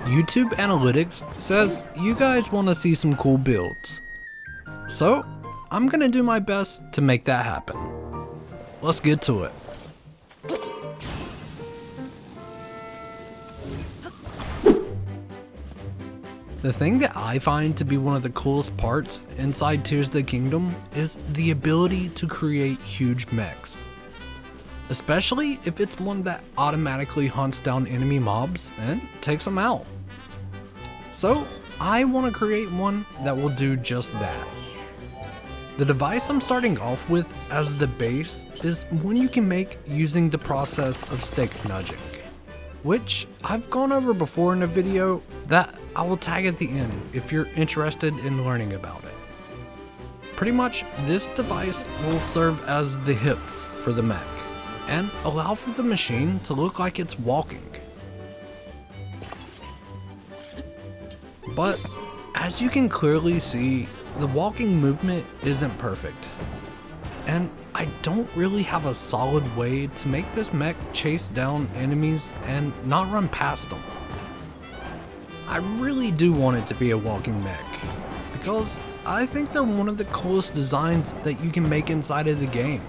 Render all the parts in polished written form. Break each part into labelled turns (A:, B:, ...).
A: YouTube Analytics says you guys want to see some cool builds. So, I'm gonna do my best to make that happen. Let's get to it. The thing that I find to be one of the coolest parts inside Tears of the Kingdom is the ability to create huge mechs. Especially if it's one that automatically hunts down enemy mobs and takes them out. So, I want to create one that will do just that. The device I'm starting off with as the base is one you can make using the process of stick nudging, which I've gone over before in a video that I will tag at the end if you're interested in learning about it. Pretty much, this device will serve as the hips for the mech and allow for the machine to look like it's walking. But as you can clearly see, the walking movement isn't perfect, and I don't really have a solid way to make this mech chase down enemies and not run past them. I really do want it to be a walking mech, because I think they're one of the coolest designs that you can make inside of the game.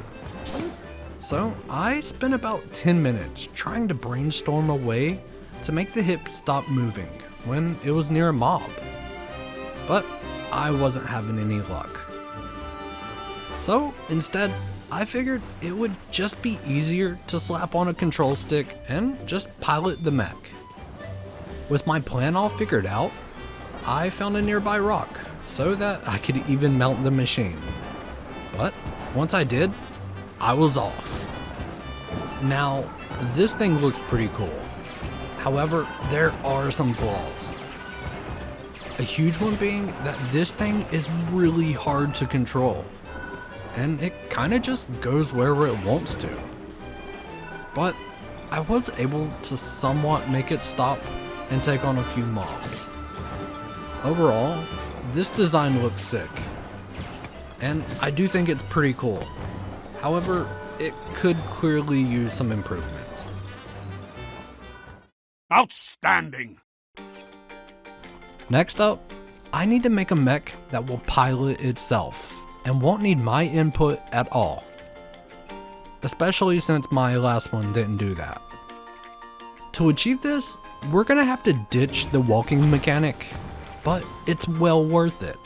A: So I spent about 10 minutes trying to brainstorm a way to make the hips stop moving when it was near a mob, but I wasn't having any luck. So instead, I figured it would just be easier to slap on a control stick and just pilot the mech. With my plan all figured out, I found a nearby rock so that I could even mount the machine. But once I did, I was off. Now, this thing looks pretty cool. However, there are some flaws. A huge one being that this thing is really hard to control, and it kinda just goes wherever it wants to. But I was able to somewhat make it stop and take on a few mobs. Overall, this design looks sick, and I do think it's pretty cool. However, it could clearly use some improvements.
B: Outstanding!
A: Next up, I need to make a mech that will pilot itself and won't need my input at all. Especially since my last one didn't do that. To achieve this, we're gonna have to ditch the walking mechanic, but it's well worth it.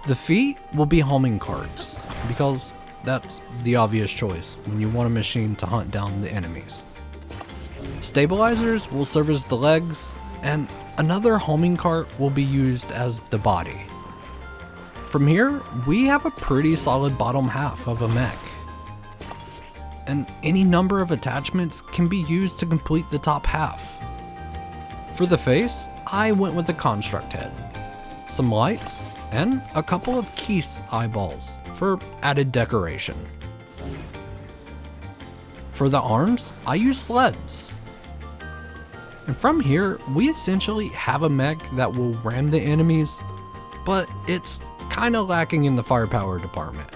A: The feet will be homing carts, because that's the obvious choice when you want a machine to hunt down the enemies. Stabilizers will serve as the legs, and another homing cart will be used as the body. From here, we have a pretty solid bottom half of a mech. And any number of attachments can be used to complete the top half. For the face, I went with the construct head, some lights, and a couple of Keese eyeballs for added decoration. For the arms, I used sleds. And from here, we essentially have a mech that will ram the enemies, but it's kinda lacking in the firepower department.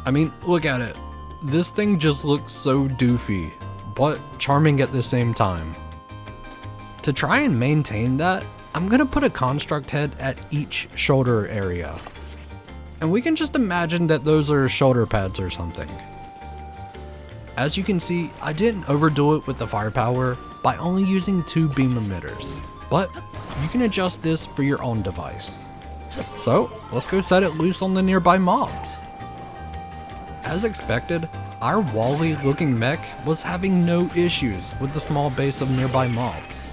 A: I mean, look at it. This thing just looks so doofy, but charming at the same time. To try and maintain that, I'm gonna put a construct head at each shoulder area. And we can just imagine that those are shoulder pads or something. As you can see, I didn't overdo it with the firepower by only using 2 beam emitters, but you can adjust this for your own device. So let's go set it loose on the nearby mobs. As expected, our Wall-E looking mech was having no issues with the small base of nearby mobs.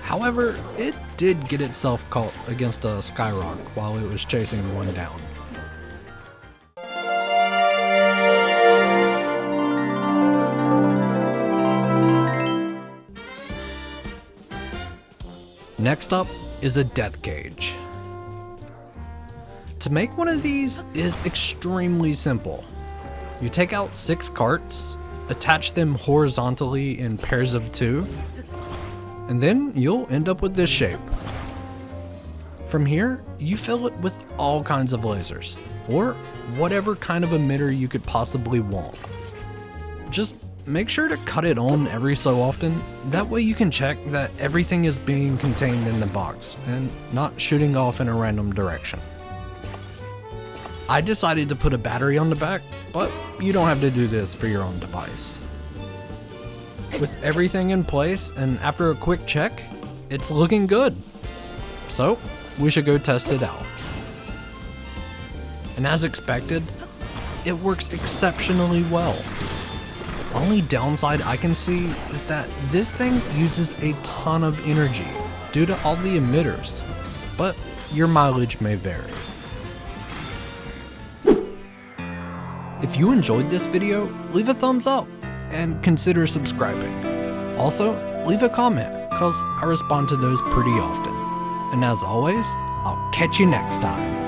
A: However, it did get itself caught against a skyrock while it was chasing one down. Next up is a death cage. To make one of these is extremely simple. You take out 6 carts, attach them horizontally in pairs of 2, and then you'll end up with this shape. From here, you fill it with all kinds of lasers, or whatever kind of emitter you could possibly want. Just make sure to cut it on every so often. That way you can check that everything is being contained in the box and not shooting off in a random direction. I decided to put a battery on the back, but you don't have to do this for your own device. With everything in place and after a quick check, it's looking good. So we should go test it out. And as expected, it works exceptionally well. Only downside I can see is that this thing uses a ton of energy due to all the emitters, but your mileage may vary. If you enjoyed this video, leave a thumbs up and consider subscribing. Also, leave a comment, cause I respond to those pretty often. And as always, I'll catch you next time.